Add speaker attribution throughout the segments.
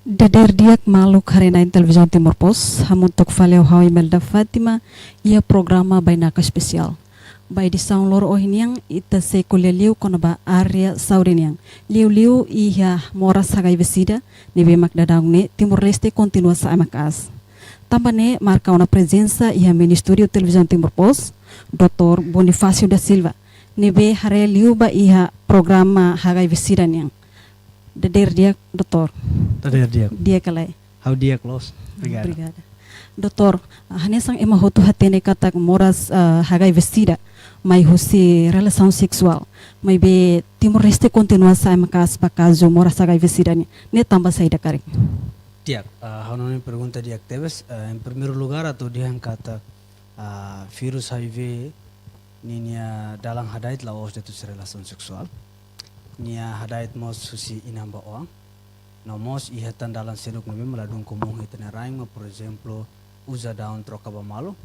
Speaker 1: Dader diak malu karena televisão Timor Pos, hamuntok valeu hau Imelda Fatima, ia programa bainaka spesial. Bai di saung lor ohiniang ita se kuleliu konaba area sauriniang. Liu iha mora sagai vesida, nebe mak dadang ne Timor Leste continua sa amakas. Tambane marca una presença iha Ministério Televisão Timor Pos, Dr. Bonifácio da Silva. Nebe hare liuba iha programa hagai vesida niang. Dader diak, Dr.
Speaker 2: Dader diak.
Speaker 1: Dia kalai.
Speaker 2: How diak los? Obrigado.
Speaker 1: Obrigada. Doutor, hanesang ema hotu hatene katak moras hagai vestida, mai husi relação sexual, mai be Timor Leste continua sa makas bakazo moras hagai vestida ne tamba saída kari.
Speaker 2: Diak, how não me pergunta diak teves, em primeiro lugar atau dia yang kata virus HIV ninya dalang hadait laos detus relação sexual. Nia hadait mos susi inamba oang. No mos ihatan dalam seluk nabi meladung kumung hitane raing por exemplo usa daun trocaba malo.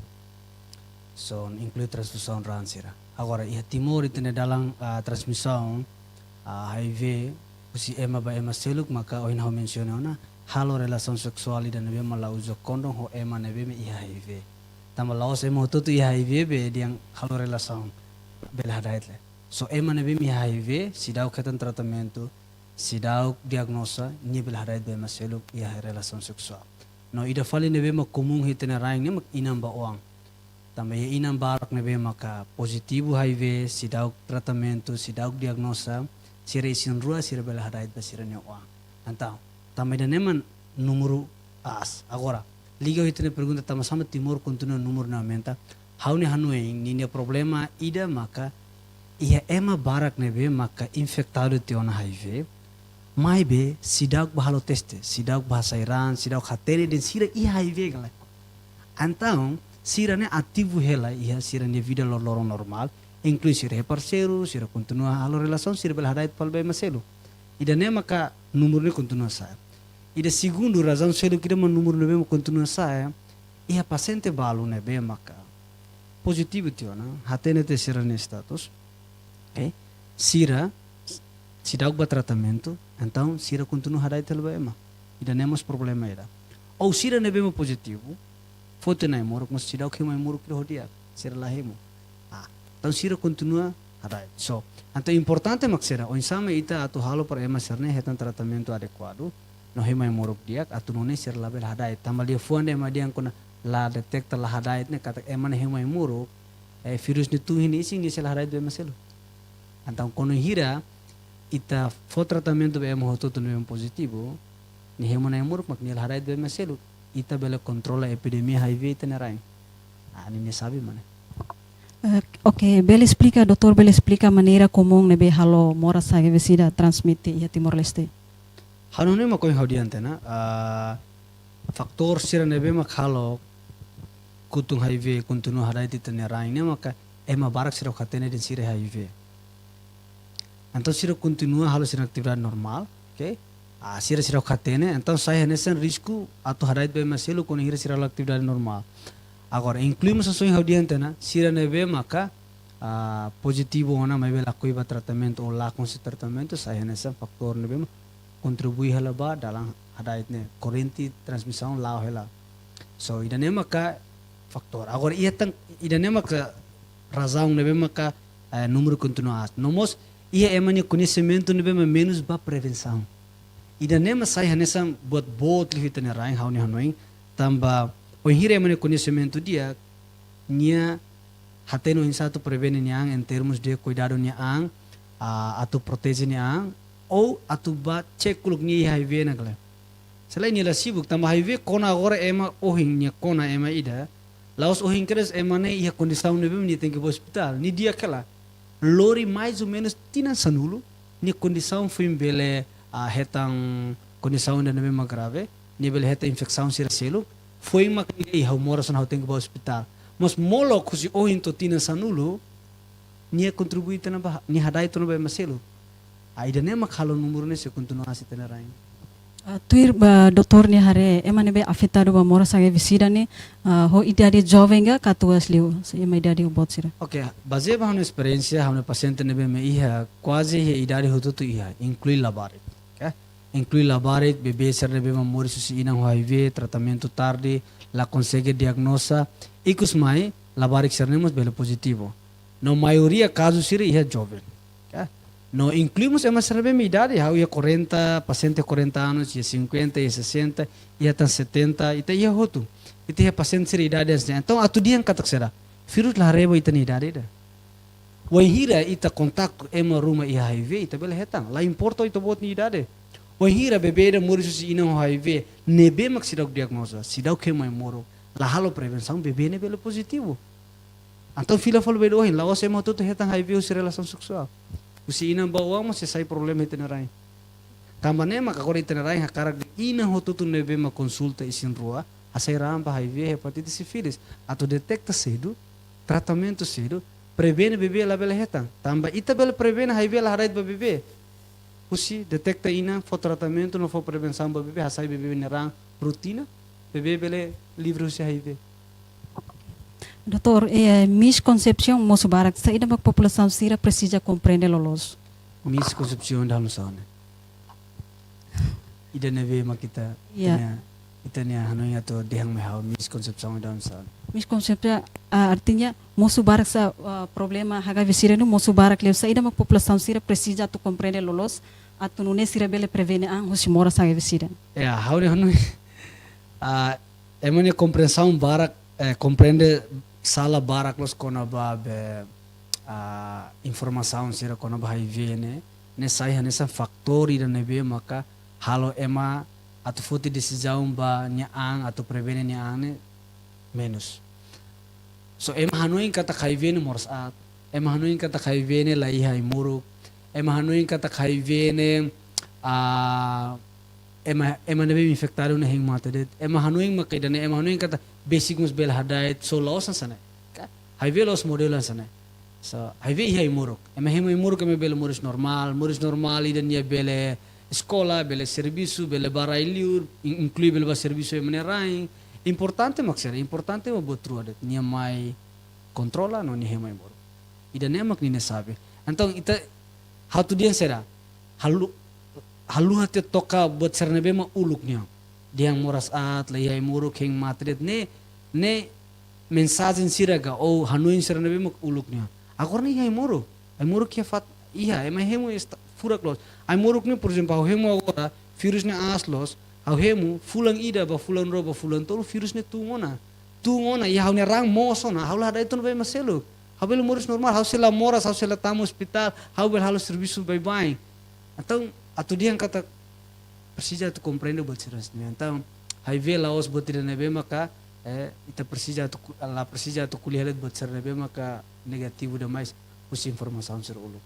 Speaker 2: So inclui transmissão ransira. Agora iha timor itane dalang transmissão HIV usi ema ba ema seluk maka oin ho menciona na halo relação sexual ida nabi mala usa kondom ho ema nabi me iha HIV. Tama laos ema tu iha HIV be diang halo relação bel hadait le. So ema nabi mi HIV, sidau ketan tratamento, sidau diagnosa, nível harait be maseluk ia relação sexual. No ida fali nabi mak kumung hitena raing ne mak inam ba oang. Tama ia inam barak nabi maka positivo HIV, sidau tratamento, sidau diagnosa, sira isin rua sira bel harait be sira ne oang. Antau, tama ida neman numero as. Agora, liga hitena pergunta tama sama Timor continua numero na menta. How ne hanueng ni problema ida maka ia ema barak nebe maka infectado tiona HIV mai be sidak bahalo teste sidak bahasa Iran sidak hateri den sira ia HIV gala antão sira ne ativo hela ia sira ne vida loro normal inclui sira parceiro sira continua halo relação sira bel hadait palbe maselo ida ne maka número ne continua sa ida segundo razão selo que man número nebe continua sa ia paciente balu nebe maka positivo tiona hatene te sira ne status. Okay. Sira sidau ba tratamento, então sira continua hadai telba ema. Ida nemos problema ida. Ou sira nebe mo positivo, foto na imorok mas sidau que mai morok rodia, sira lahemo. Então sira continua hadai. So, então importante maksera, o insama ita atu halo para ema serne hetan tratamento adequado, no hema morok diak atu none sira label hadai. Tamalia fuande ema diang kona la detecta la hadai ne kata ema ne hema morok, virus ni tu ini sing sila hadai be maselo. Então, quando hira, ita for tratamento be emo hoto no positivo, ni hemo na emur mak nil harai be maselu, ita bela controla epidemia HIV ita na rain. Ni sabe mana.
Speaker 1: Ok, bela explica, doutor, bela explica a maneira comum nebe halo mora sa vesida transmite ia Timor Leste.
Speaker 2: Hano ne makoi haudiante na, faktor sira nebe mak halo kutung HIV continua harai ita na rain ne maka ema barak sira khatene din sira HIV. Então sira continua halo sira atividade normal, ok? Sira khatene, então sai nesse risco atu harait be maselo quando hira sira atividade normal. Agora incluímos a sonho audiente na sira nebe maka positivo ona mai bela coiba tratamento ou lá com esse tratamento sai nesse factor nebe contribui hala ba dalam harait ne corrente transmissão lá hala. So ida ne maka factor. Agora ida ne maka razão nebe maka número continuado. Nomos ia emanya conhecimento nebe menos ba prevenção. Ida nema sai hanesam buat livita ne raing hauni hanoing tamba o hira emanya conhecimento dia nia hateno insatu prevene niang em termos de cuidado niang atu protege niang ou atu ba check kuluk ni HIV na gala. Selain nila sibuk tamba HIV kona agora ema ohing nia kona ema ida laos ohing keres emane ia kondisão nebe ni tem que ir hospital ni dia kala lori mais ou menos tinha sanulo ni condição foi bele hetang condição ainda não é mais grave nível heta infecção sira selo foi uma que ia mora só não tem que ir ao hospital mas molo kusi o into tinha sanulo ni contribui tana ba ni hadai tana ba maselo ainda nem makalo número nesse continua assim tana rain.
Speaker 1: Tuir doutor ni hare ema nebe afetado ba mora sa vesida ne ho idade jovenga katuas liu sa ema idade bot sira.
Speaker 2: Ok, baseado na experiência, हमने paciente nebe me ia quase idade hotu tu ia inclui labar. Okay? inclui labaret, bebê ser bebê mamori susi inang HIV, tratamento tarde, la consegue diagnosa, ikus mai labaret ser nemos belo positivo. No maioria casos sira ia jovem. Okay? No incluímos uma ser bebê idade, ia 40, paciente 40 anos, ia 50, ia 60, ia tan 70, ita ia hotu. Ita ia paciente sira idade assim. Então atu dia katak será. Virus la rebo ita ni idade da. Wahira ita kontak ema rumah ia HIV ita bela hetang. La importo ita bot ni idade. Wahira bebê da mori susi inang HIV, nebe mak sidau diagnosa, sidau kemai moro. La halo prevenção bebê ne belo positivo. Então fila falo belo hin, lawas ema tutu hetang HIV usi relação sexual. Usi inang bawa mo se sai problema ita narai. Kamane mak agora ita narai hakarak de inang hotutu nebe mak consulta isin rua, asai ramba HIV, hepatitis sífilis, atau detecta cedo, tratamento cedo, prevene bebê la bela hetang. Tamba ita bela prevene HIV la harait ba bebê. Usi detecta ina, for tratamento, não for prevenção ba bebê, asai bebê nerang rotina, bebê bela livre usi HIV.
Speaker 1: Doutor, misconcepção moço barak sa ida mak população sira precisa compreender lolos.
Speaker 2: Misconcepção dalam sana. Ida neve makita,
Speaker 1: Yeah.
Speaker 2: ita niya hanoy ato dihang mahal misconcepção dalam sana.
Speaker 1: Misconcepção artinya moço barak sa problema HIV sira no moço barak leu sa ida mak população sira precisa tu compreender lolos atu nune sira bele prevene ang hosi mora sa HIV sira.
Speaker 2: Haude hanoy. Emangnya compreensão barak, compreende sala barak los kona ba be informação sira kona ba HIV ne sai hanesa faktor ida nebe maka halo ema atu futi decisão ba nyaang atu prevene nyaang ne menos. So ema hanuin kata HIV ne morsat, ema hanuin kata HIV ne laihai muruk, ema hanuin kata HIV ne ema nebe infectado na hing mata det, ema hanuin makaida ne ema hanuin kata basic mus bel hadait so laos sana. HIV los modelan sana. So HIV ihai muruk, ema hema muruk ema bel muris normal ida nia bele escola, bele serviço, bele barailiur, inclui bele ba serviço ema ne rain. Importante maksera, importante mo botru adet nia mai controla no ni hema muruk. Ida ne mak ni ne sabe. Então ita how to dia será halu hati toka buat sernebe ma uluk niya. Diang moras at layai muruk hing matret ne mensagem siraga o hanuin sernebe ma uluk niya. Agora ni ai muruk kia fat iya ema hemu fura close. Ai muruk ni por exemplo au hemu agora virus ni aslos au hemu fulang ida ba fulang ro ba fulang tolu virus ni tungona iya hau ni rang moso na hau la dai ton be maselu. Hau bel murus normal hau sela moras hau sela tamu hospital hau bel halo serviço bye. Então atu dia kata precisa tu compreender buat serius ni. Então HIV laos buat tidak nebe maka ita precisa tu kuliah let buat ser nebe maka negativo demais us informação ser ulu.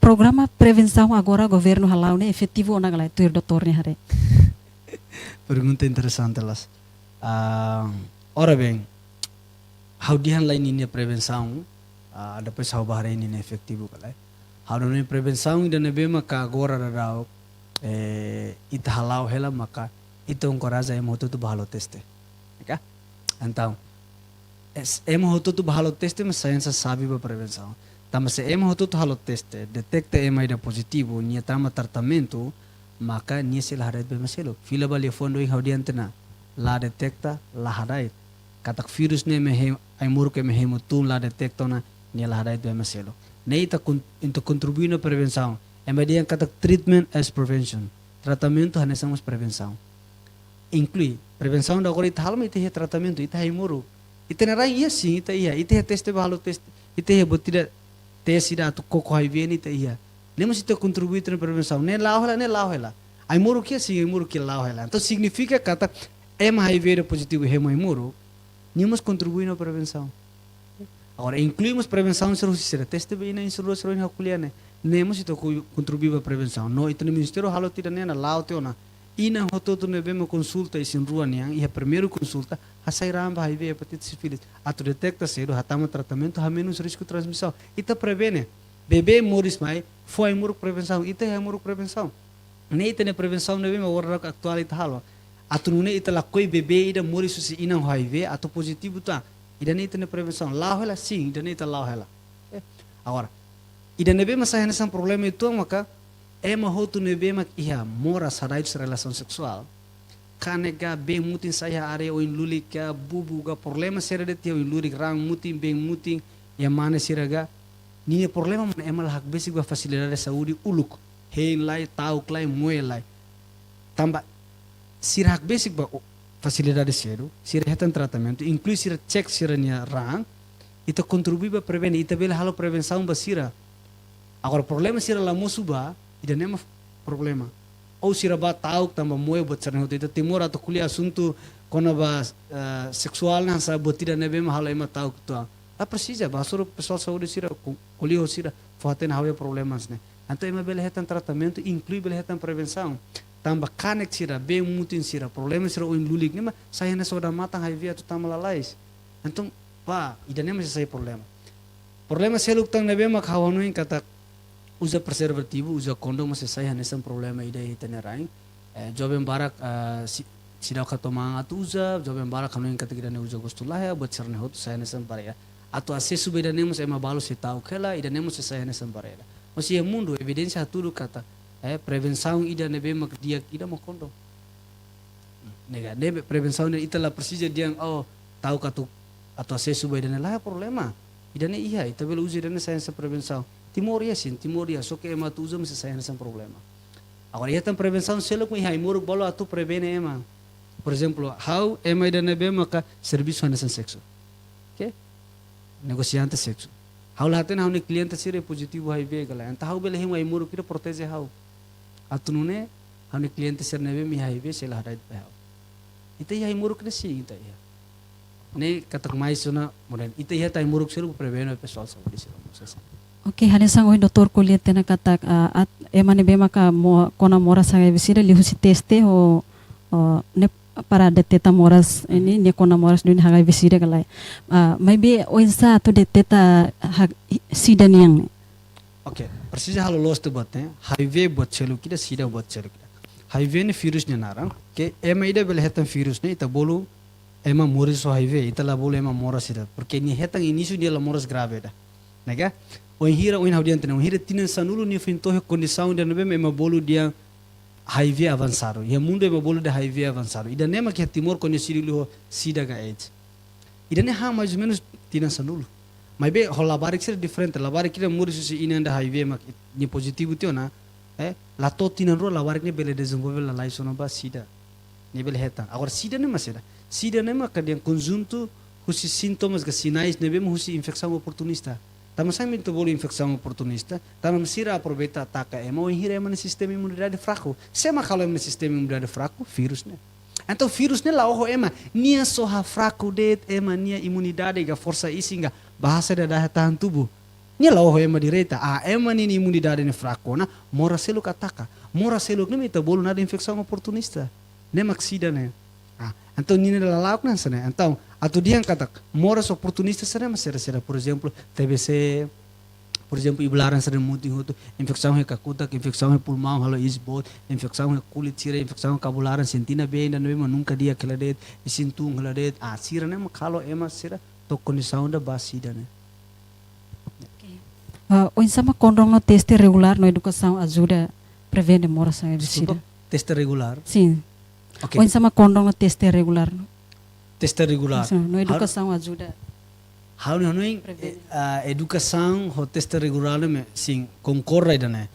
Speaker 1: Programa prevenção agora governo halau ne efetivo ona galai tu doutor ne hare.
Speaker 2: Pergunta interessante las. Ora bem, how dihan lain ini prevenção depois how bahare ini efetivo galai. Harusnya prevenção ida nebe maka agora radau ita halau hela maka ita encoraja emo tu bahalo teste. Okay? Então emo tu bahalo teste mas ciência sabe ba prevenção. Tama se emo tu halo teste detecta ema ida positivo nia tama tratamento maka nia se laharait be maselo. Fila bali fondo ing haudian tena la detecta la harait. Katak virus ne me ai muruk me hemo tu la detecta na nia la harait be maselo. Neita untuk contribuir na prevenção. Ema dia kata treatment as prevention. Tratamento hanesamos prevenção. Inclui prevenção da agora ita halma ita tratamento ita muru. Ita na rai ia sim ita ia teste bahalo teste ita botida teste ida tu koko HIV ni ita ia. Nemos ita contribuir na prevenção. Ne lau hela. Ai muru que sim ai muru que lau hela. Então significa kata ema HIV positivo hemo muru. Nemos contribuir na prevenção. Agora, incluímos prevenção se será teste bem na insulina se não kuliah ne. Nemos itu contribuir para prevenção. No itu no ministério halo tidak ne na lau teu na. Ina hoto tu ne bema consulta isin rua niang ia primeiro consulta hasai ramba HIV hepatitis sífilis. Atu detecta cedo hatama tratamento ha menos risco de transmissão. Ita prevene. Bebê moris mai foi muruk prevenção. Ita é muruk prevenção. Ne ita ne prevenção ne bema ora atual ita halo. Atu ne ita lakoi bebê ida moris susi ina HIV atu positivo ta. Ida ne ita ne prevenção. Lau hela sim, ida ne ita lau hela. Agora, ida ne bema sai nessa problema itu maka ema hotu nebe mak iha mora sarai relação sexual kanega bem mutin saya are o inlulika bubuga problema sera de teu inlurik rang mutin bem mutin ya mana siraga ni problema man ema hak basic ba facilidade saúde uluk hein lai tau klai moe lai tamba sira hak basic ba facilidade cedo sira hetan tratamento inclui sira check sira nia rang itu contribui ba prevenir ita bela halo prevenção ba sira agora problema sira la mosuba ida nema problema ou sira ba tau tamba moe ba cerna ita timor atau kuliah assunto kona ba sexual na sa botida nebe ma halo ema tau tu a precisa ba soro pessoal saúde sira kuliah sira faten hawe problemas ne então ema bela hetan tratamento inclui bela hetan prevenção tamba kanek sira bem mutin sira problema sira o lulik nema saya na soda matang hai via tu tama lalais então pa ida nema sai problema seluk tang nebe ma khawanu kata usa preservativo usa condom mas saya nessa problema ida itenerain jovem barak sidau katomang atu usa jovem barak kanu kata kira ne usa gosto lah ya buat cerna hot saya nessa baraya atau asesu beda nemu saya ma balu setau kela ida nemu saya nessa baraya masih mundo evidência tudo kata prevenção ida nebe mak dia ida mo condom nega nebe prevenção ida la precisa dia tahu katu atau asesu beda ne lah problema ida ne iya ita bela usa ida ne saya nessa prevenção Timoria, só que ema tu usa mas saya nessa problema. Agora ia tem prevenção selo com ia imuruk bolo atu prevene ema. Por exemplo, how ema ida nebe maka serviço nessa sexo. Okay? Negociante sexo. How laten how ne cliente sire positivo hai vegala. Anta how bele hima imuruk kira protege how. Atu nune how ne cliente sire nebe mi hai ve sela hadait pe how. Ita ia imuruk ne si ita ia. Ne katak mais sona moden ita ia ta imuruk selo prevene pessoal saúde selo.
Speaker 1: Oke, hanesang oi doktor kulihat tena katak at emane bema ka kona mora sangai visira lihu si teste ho ne para deteta moras ini ne kona moras dunia hagai visira kalai. Maybe oinsa tu deteta sida niang.
Speaker 2: Oke, precisa halo los tu bote highway bot chelu kida sida bot chelu kida. Highway ne virus ne narang ke ema ida bele hetan virus ne ita bolu ema moris so highway ita la bolu ema moras sida porque ni hetan início dia la moras grave da. Nega? O hira o inaudiante não hira tinan sanulu ni finto he condição de nebe ema bolu dia highway avançado e mundo ema bolu de highway avançado ida nema que timor conhecido lo sida ga AIDS ida ne ha mais ou menos tinan sanulu mas be ho labarik ser diferente labarik kira muris si ina da highway mak ni positivo tio na la to tinan ro labarik ne bele desenvolver la lai sono ba sida ni bele heta agora sida ne masida sida ne mak dia conjunto husi sintomas ga sinais nebe husi infecção oportunista Tama sa minto bolo infecção oportunista, tama sira aproveita ataca ema o hira ema no sistema imunidade fraco. Sema kalau ema no sistema imunidade fraco, vírus né. Então vírus né lá o ema nia soha fraco det ema nia imunidade ga força isinga bahasa da tahan tubuh. Nia lá o ema direita, ema ni imunidade ne fraco na mora seluk ataca. Mora seluk ne mita bolo nada infecção oportunista. Ne maksida né. Então nini lalak nan sana. Então atau dia kata moras oportunistas sana masera por exemplo TBC por exemplo iblaran sana muti hutu infecção he kakutak infecção he pulmão halo isbot infecção he kulit sira infecção kabularan sentina bem dan memang nunca dia keladet isintung keladet sira ne kalau ema sira to condição da basida ne.
Speaker 1: O insama condong no teste regular no educação ajuda prevene moras sangue visida.
Speaker 2: Teste regular?
Speaker 1: Sim.
Speaker 2: Okay.
Speaker 1: O insama condong no teste regular.
Speaker 2: Teste regular.
Speaker 1: No educação ajuda.
Speaker 2: How no educação ho teste regular me sim concorre dane.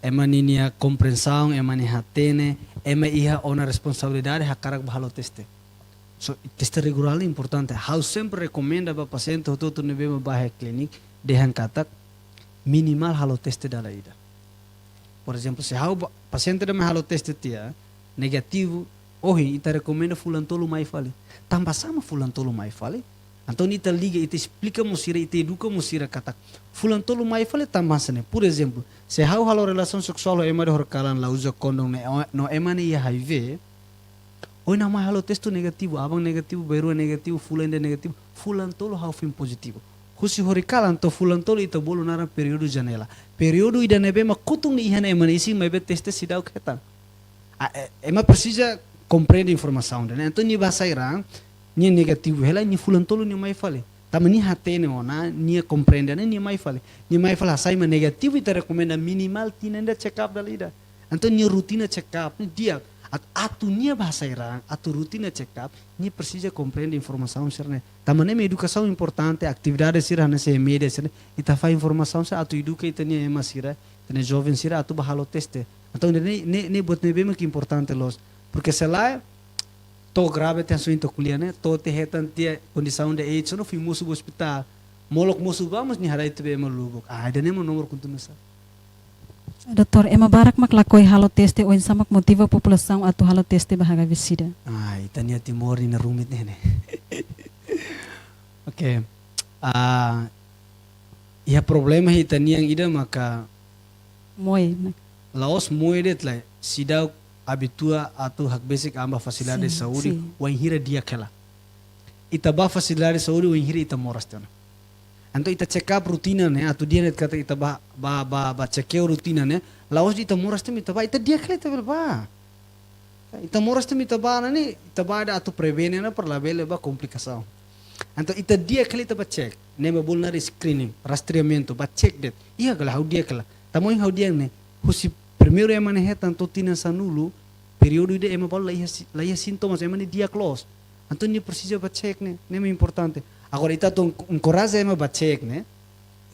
Speaker 2: Ema ninia compreensão, ema ni hatene, ema iha ona responsabilidade hakarak bahalo teste. So teste regular é importante. How sempre recomenda ba paciente ho tu nebe ba clinic dehan katak minimal halo teste dala ida. Por exemplo, se how paciente de halo teste tia negativo, ohi ita recomenda fulan tolo mai fale. Tambah sama fulan tolo mai fale. Então ita liga, ita explica musira, ita educa musira kata fulan tolo mai fale tambah sene. Por exemplo, se how halo relação sexual ema de horkalan la usa kondom no ema ne ia HIV. Oi na mai halo testo negativo, abang negativo, beru negativo, fulan de negativo, fulan tolo how film positivo. Husi horikalan to fulan tolo ita bolu nara período janela. Período ida nebe ma kutung ni ihana ema isi mebe teste sidau ketan. Ema precisa compreender informação, né? Então ni bahasa irang ni negativo, ela ni fulan tolo ni mai fale. Tama ni hatene ona, ni compreende, ni mai fale. Ni mai fala sai ma negativo ita recomenda minimal tinenda check up dalida. Então ni rotina check up, ni dia atu nia bahasa irang, atu rotina check up, ni precisa compreende informação serne. Tama nem educação importante, atividade sira na se media serne, ita fa informação sa atu educa ita ni ema sira, tene jovem sira atu bahalo teste. Então ne bot ne bem que importante los, porque se lá to grave tem sua intoculia, né? To te retan tia condição de AIDS, não fui musu hospital. Molok musu vamos ni harai tebe malubok. Ada nem nomor kuntu nasa.
Speaker 1: Doutor, ema barak maklakoi halo teste o insamak motiva a população atu halo teste bahaga visida.
Speaker 2: Itania timor na rumit ne. Okay. Ia problema itania ida maka
Speaker 1: Moi.
Speaker 2: laos moedet lai sidau habitua atau hak basic amba facilidade de saúde o hira dia kela. Ita ba facilidade de saúde o hira ita morastana. Então ita check up rotina né, atu dia net kata ita ba check rotina né. Laos ita morastama ita ba ita dia kela ita ba. Ita morastama ita ba nani ita ba ada atu prevene na per label ba complicação. Então ita dia kela ita ba check. Nema bulnar screening, rastreamento, ba check det. Iya kala hau dia kela. Tamoy hau dia ne. Husi primeiro é manejar tanto tina sanulo período de ema bola lá sintomas ema dia close então ni precisa ba check né nem é importante agora ita ton encoraja ema ba check né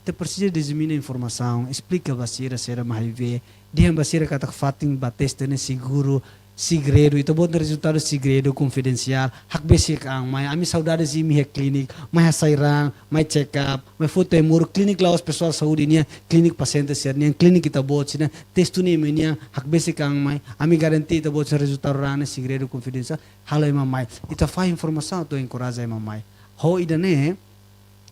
Speaker 2: ita precisa diseminar informação explica basira sera mahaive dia basira kata fating ba teste né seguro segredo ita bot resultado segredo confidencial hak basic ang mai ami saudade si mi clinic mai sairang mai check up mai foto emur clinic laos pessoal saúde nia clinic paciente ser nia clinic ita bot sina testu ni nia hak basic ang mai ami garanti ita bot resultado rane segredo confidencial halo ema mai ita fa informação to encoraja ema mai ho ida ne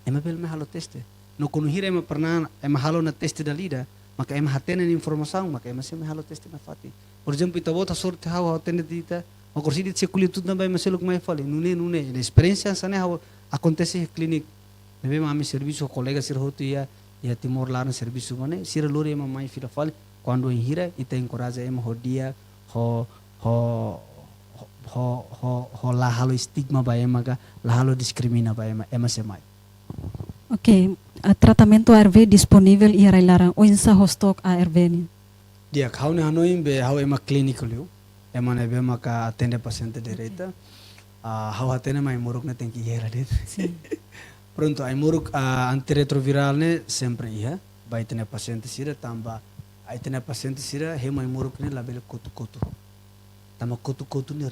Speaker 2: ema bel me halo teste no kono hira ema pernah ema halo na teste dalida maka ema hatena informação maka ema se me halo teste na fati. Por exemplo, ita bota sorte hawa tende dita, o corsi dit se kulitu também maselo mais fale, nune, na experiência sana hawa acontece clinic. Nebe mami serviço colega sir hotu ia timor lá no serviço mane, sir lori ema mai fira fale, quando hira ita encoraja ema hodia ho la halo stigma ba ema ga, la halo discrimina ba ema se mai.
Speaker 1: Ok, tratamento ARV disponível e larang o insa hostok ARV ni.
Speaker 2: Dia kau ne hanoim be hau ema clinic liu ema ne be maka atende paciente direita hau atene mai muruk ne tenki hera dit pronto ai muruk antiretroviral ne sempre ia bai tene paciente sira tamba ai tene paciente sira he mai muruk ne label kutu tamba kutu ne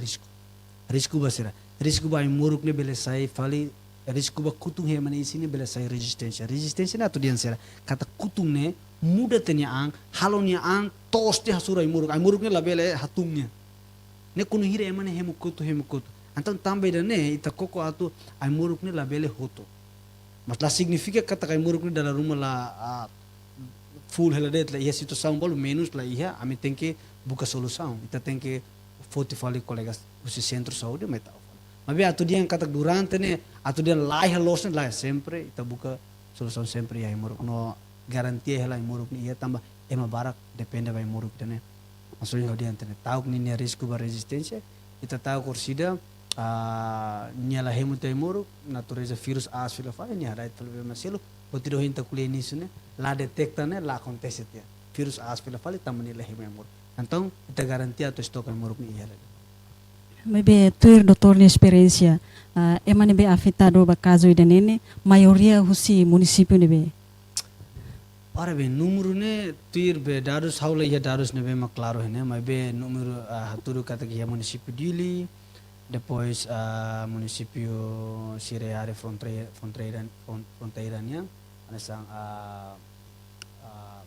Speaker 2: risco basira risco bai muruk ne bele sai fali risco ba kutung he mane isini bele sai resistência na tu dian sira kata kutung ne muda tenya ang halonya ang tos te hasura imuruk ne labele hatumnya ne kuno hira emane hemukutu então também da ne ita koko atu imuruk ne labele hoto mas la significa kata imuruk ne dalam rumah la full heladet la ia situação bolo menos la ia ami tem que buka solução ita tem que fortifali colegas usi centro saúde meta mas be atu dia kata durante ne atu dia lai halos ne lai sempre ita buka solução sempre ia imuruk no garantia hela imuruk ni ia tambah ema barak depende vai imuruk tene maksudnya dia tene tahu ni risco ba resistência ita tahu korsida nyala hemuta imuruk natureza virus as fila fa ni hada itu lebih masilo botido hinta kuliah ni sune la detecta ne la acontece tia virus as fila fa tamani la hemu imuruk então ita garantia tu stok imuruk ni ia
Speaker 1: Maybe tuir doutor ni experiência ema ne be afetado ba caso ida nene maioria husi município ne be.
Speaker 2: Ora bem, número ne tuir be dados haula ia dados ne be ma claro né, mas be número haturu kata que é município Dili, depois município Sireare fronteirannya, anasang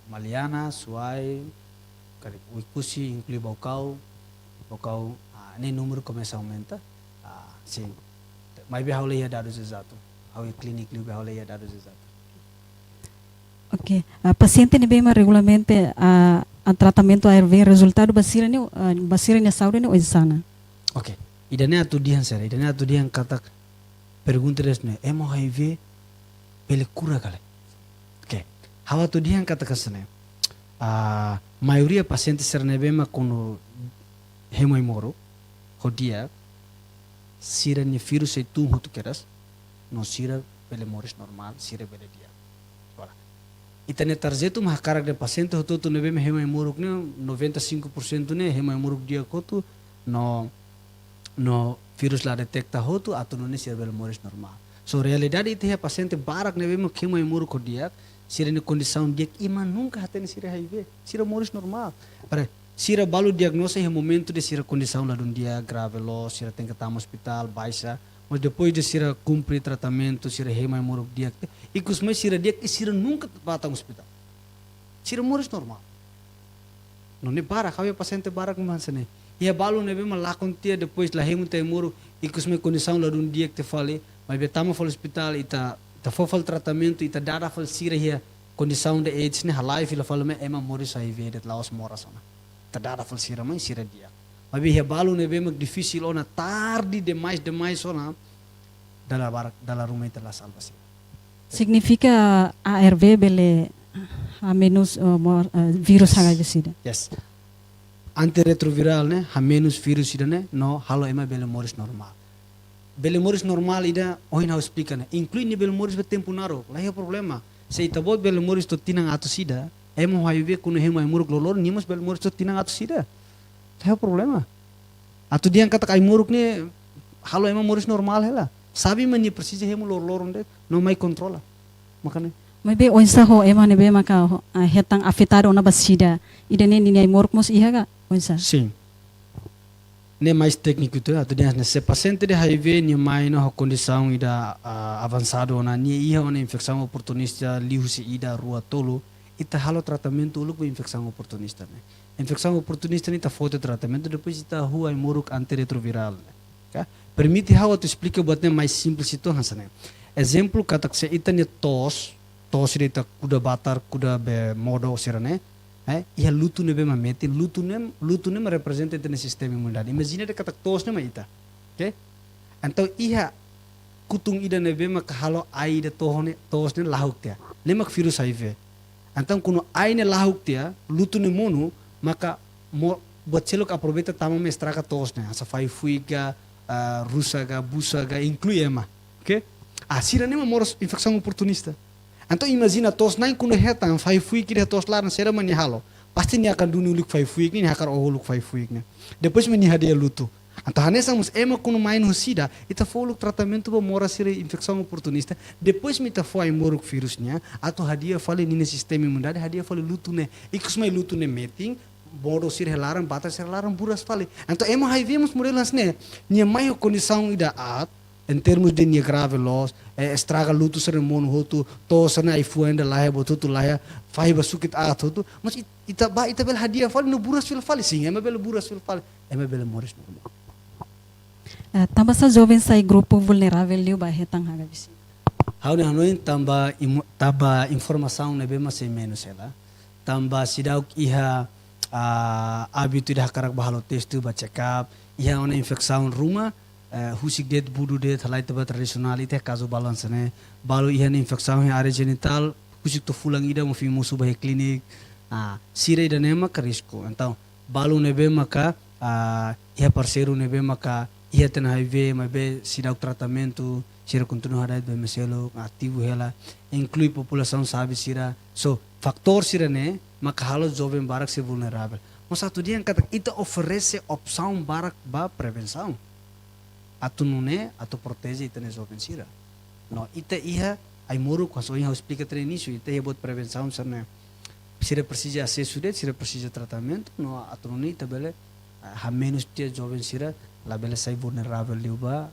Speaker 2: Maliana, Suai, Wikusi, inclui Bocau, ne número começa a aumentar, sim, mas be haula ia dados exato, haula clínico be haula ia dados exato.
Speaker 1: Ok, paciente ni bema regularmente tratamento ARV resultado basira ni saúde ni oisana.
Speaker 2: Ok, idane atu dihan kata pergunta resne emo HIV pele cura kale. Ok, hawa tu dihan kata kasane maioria paciente serne bema kono hemoimoro hodia sira ni virus itu hutu keras no sira bele moris normal, sira bele dia. Ora. Itane tarjetu mahakarak de paciente hotu nebe me hemai muruk ne 95% ne hemai muruk dia kotu no virus la detecta hotu atau no ne sira bele moris normal. So realidade ite he paciente barak nebe me hemai muruk dia sira ne condição dia ima nunca hatene sira HIV, sira moris normal. Para sira balu diagnosa em momento de sira condição lá dia grave lo, sira tem que estar no hospital, baixa, mas depois de sira cumprir tratamento, sira hemai muruk dia, e cosme sira dia que sira nunca vai no hospital. Sira moris normal. Não ne barak, havia paciente barak mas ne. E a balu nebe me lá contia depois lá hemu tem muro e cosme condição lá dia que te fale, mas betama fal hospital ita fofal tratamento ita dada fal sira hier condição de AIDS ne halai fila fal me ema moris HIV det laos morasona. Tadada fal sira mãe sira dia. Mas bem balu ne bem difícil ona tarde demais ona dala rumah ita la salvação.
Speaker 1: Significa ARV bele a menos virus HIV sida.
Speaker 2: Yes. Antiretroviral ne ha menos virus sida ne no halo ema bele moris normal. Bele moris normal ida oin how explica ne inclui ne bele moris be tempo naro. Lá é o problema. Se ita bot bele moris to tinang ato sida emo HIV kuno hemo ai muruk lolor nimos bel muruk tinang atu sida. Tá o problema. Atu dia kata kai muruk ne halo emo murus normal hela. Sabe mani precisa hemo lolor onde não mai controla. Makane.
Speaker 1: Mas be onsa ho ema ne be maka hetang afetado na basida. Ida ne ni ai muruk mos ihaga onsa.
Speaker 2: Sim. Ne mais técnico tu atu dia ne se paciente de HIV ni mai no condição ida avançado na ni ia ona infecção oportunista liu se ida rua tolo. Ita halo tratamento uluk be infecção oportunista ne. Infecção oportunista ni ta foto tratamento depois ita rua ai muruk antiretroviral ne. Okay? Permite how to explica buatnya mais simples itu hansane. Exemplo katak se ita ni tos ita kuda batar kuda be modo sirane. Ia lutu ne be mamete lutu ne representa ita sistema imunidade. Imagina de katak tos ne ma ita. Okay? Então ia kutung ida ne be mak halo ai de tos ne lahuk tia. Lemak virus HIV. Então quando ai ne lahuk tia lutu ne mono maka buat celuk aproveita tama me estraga tos ne. Asa fai fuiga rusaga, busaga, inclui ema. Okay? Sira ne moros infecção oportunista. Então imagina tos nain kuno hetan fai fuik kira tos laran sera mani halo. Pasti ni akan dunu luk fai fuik ni hakar ohuluk fai fuik ne. Depois meni hadia lutu. Então hanesa mus ema kuno main husida ita foluk tratamento ba mora sira infecção oportunista. Depois me ta foi moruk virusnya atau hadia fale ni sistema imunidade hadia fale lutu ne. Ikus mai lutu ne meeting bodo sir helaran batas helaran buras fale. Então ema HIV mus morelas ne. Nia mai condição ida at em termos de nia grave loss, estraga luto ser mono hotu, tosa na ifuenda lahe botutu lahe, fai basukit hotu, mas ita bel hadia fale no buras fil fale sim, ema bel buras fil fale, ema bel moris normal.
Speaker 1: Tambah sa jovens sa grupo vulnerável liu ba hetang haga bisi.
Speaker 2: Hau ne hanoin tamba informação ne bema sem menos ela, tamba sidauk iha hábito de hakarak bahalo testu ba check up, iha ona infecção rumah husik det budu det halai teba tradisional ite caso balance ne balu ihan infecção área genital husik to fulang ida mo fi musu ba klinik sira ida nema ka risco então balu nebe maka ia parceiro nebe maka ia ten HIV mas be sira tratamento sira continua hada be meselo ativo hela inclui população sabe sira so faktor sira ne maka halo jovem barak se vulnerável mas satu dia kata ita oferece opção barak ba prevenção atu nune atu protege ita neso pensira no ita iha ai moro com so iha explica tre início ita ia bot prevenção sana sira precisa acesso det sira precisa tratamento no atu nune ita bele ha menos dia jovem sira la bele sai vulnerável liuba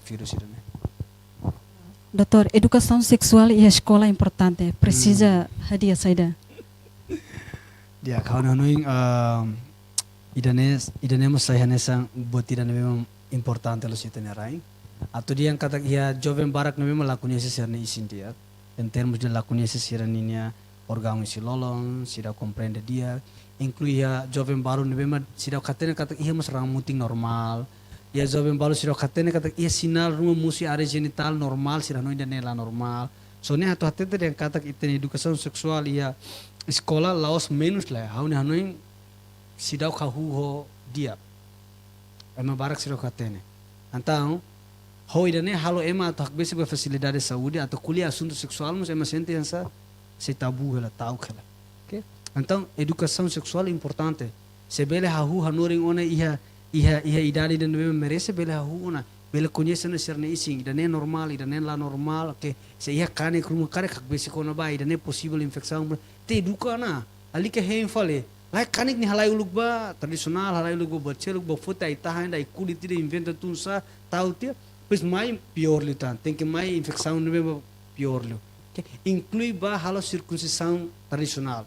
Speaker 2: vírus ira ne.
Speaker 1: Doutor, educação sexual e a escola é importante. Precisa hadia saida.
Speaker 2: Dia kawan noing idane mo sai hanesa bot idane memang importante lo siete nerai. Atau dia yang kata ia jovem barak nabi melakukan sesuatu ni isin dia. En termos de lakukan sesuatu ni nia organ isi lolong, sida komprende dia. Inclui ia jovem baru nabi mah sida kata ia mas ramuting normal. Ia jovem baru sida kata ia sinal rumah musi area genital normal sida no ida nela normal. Soalnya hatu dia yang kata iten educação seksual ia sekolah laos menos lah. Hau ni hanoing sida kahu ho dia. Ema barak siro katene. Então, Hoi dan halo ema atau hak basic ba facilidade de saúde atau kuliah assunto sexual mas ema sentença se tabu ela tau ela. Okay? Então educação sexual é importante. Se bele hahu hanuring ona iha idade dan bebe merece bele hahu ona bele conhece na ser ising dan é normal dan é lá normal que se iha kane kruma kare hak basic ona ba dan é possível infecção te educa na ali que hem fale lai kanik ni halai uluk ba tradisional halai uluk ba cheluk ba futa itahan da kulit tidak inventa tunsa tau tia pois mais pior lhe tan tem que mais infecção no mesmo pior lhe okay? Inclui ba halo circuncisão tradicional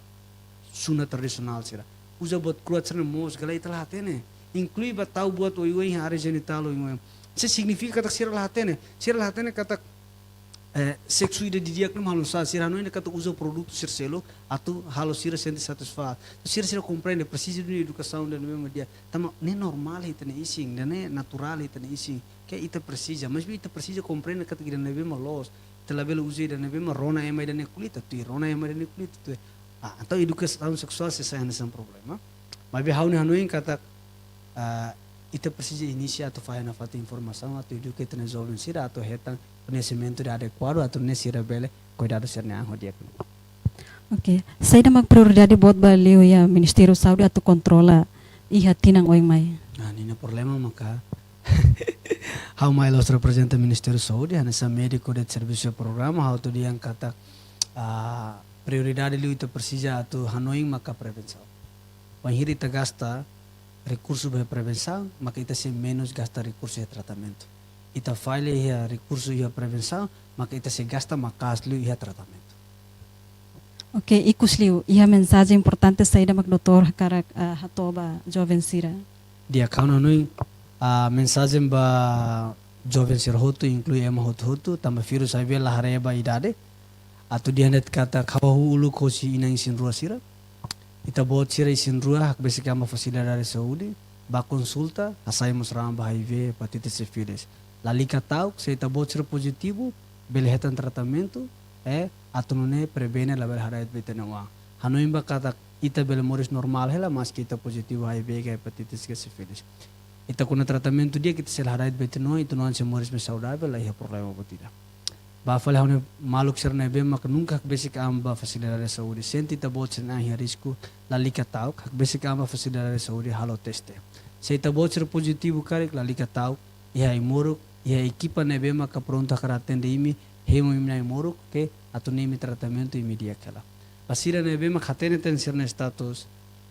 Speaker 2: suna tradisional sira usa buat keluar cerna mos galai telah tene inclui ba tau buat oi area genital oi se significa kata sira lah tene kata sexo ida dia que malu sa sira não ainda kata usa produto selo atau halo sira sente satisfaz sira compreende precisa de educação dan mesmo dia tama nem normal itene ising dan nem natural itene ising que ita precisa mas ita precisa compreende kata que dan mesmo los telabelo usa dan mesmo rona ema dan kulit tu rona ema dan kulit tu então educação sexual se sai nesse problema mas be haune hanuin kata ita precisa iniciar atau fazer na falta informação atau educar tene jovem sira atau hetang conhecimento adequado atau nesira bele cuidado serna hodia.
Speaker 1: Okay. Saya dah prioridade buat baliu ya Ministério da Saúde atau controla iha tinang oing mai.
Speaker 2: Nina problema maka how mai los representa Ministério da Saúde nessa médico de serviço programa how tu dia kata prioridade liu itu precisa atau hanoing maka prevenção. Panhiri ta gasta recurso de prevenção maka ita se menos gasta recurso de tratamento. Ita falha ia recurso ia prevenção, maka ita se gasta makas liu ia tratamento.
Speaker 1: Okay, ikus liu, iha mensagem importante saída mag doutor karak hatoba jovem sira.
Speaker 2: Dia kauna nui a mensagem ba jovem sira hotu inclui ema hotu tamba virus aibe lahare ba idade atau dia net kata kawahu ulu kosi inang isin rua sira. Ita bot sira isin rua hak besi kama fasilidade saúde ba consulta asai musram ba HIV hepatitis sífilis. Lalika tau se ita bot sira positivo bele hetan tratamento atunune prevene la bel harait betenawa. Hanoim ba kata ita bele moris normal hela mas kita positivo HIV ke hepatitis ke sífilis. Ita kuna tratamento dia kita sel harait betenawa itu non se moris me saudável la ia problema botida. Ba fale hone maluk serna be mak nunca basic amba facilidade de saúde senti ita bot serna ia risco lalika tau hak basic amba facilidade de saúde halo teste. Se ita bot sira positivo karek lalika tau ia imoruk ia equipa nebe maka pronta para atender imi hemo imna imoruk que atunimi tratamento imediato. Pasira nebe maka tene tenser na status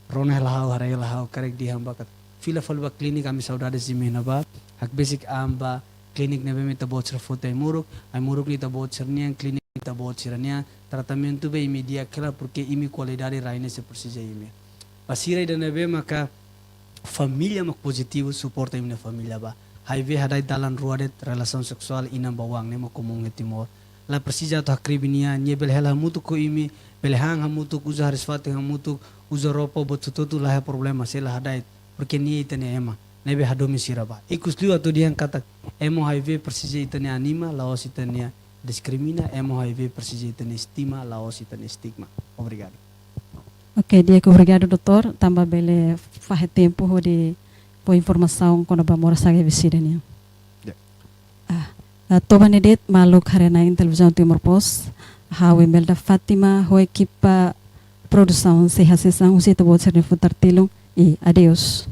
Speaker 2: rona lahau harai lahau karek di hamba kat fila falba klinik kami saudade zimena ba hak basic amba klinik nebe mita botser foto imoruk ni ta botser niang klinik ta botser niang tratamento be imediato porque imi qualidade raine se precisa imi. Pasira ida nebe maka família mak positivo suporta imna família ba HIV hadai dalan ruadet relação sexual inam bawang nema komong timor la precisa to hakribinia nyebel hela mutu ko imi belhang hamutu uza harisfate hamutu uza ropo botututu lah problema sela hadai porque ni itane ema nebe hadomi siraba ikusliu atu diang kata emo HIV precisa itane anima laos itane discrimina emo HIV precisa itane estima laos itane stigma. Obrigado.
Speaker 1: Okay, dia obrigado doutor tambah bele fahe tempo de po informação quando ba mora sabe visida niya. Toba nedet maluk harena em televisão Timor Post, hawe melda Fatima, ho equipa produção se hasesang usita bot ser futar tilung e adeus.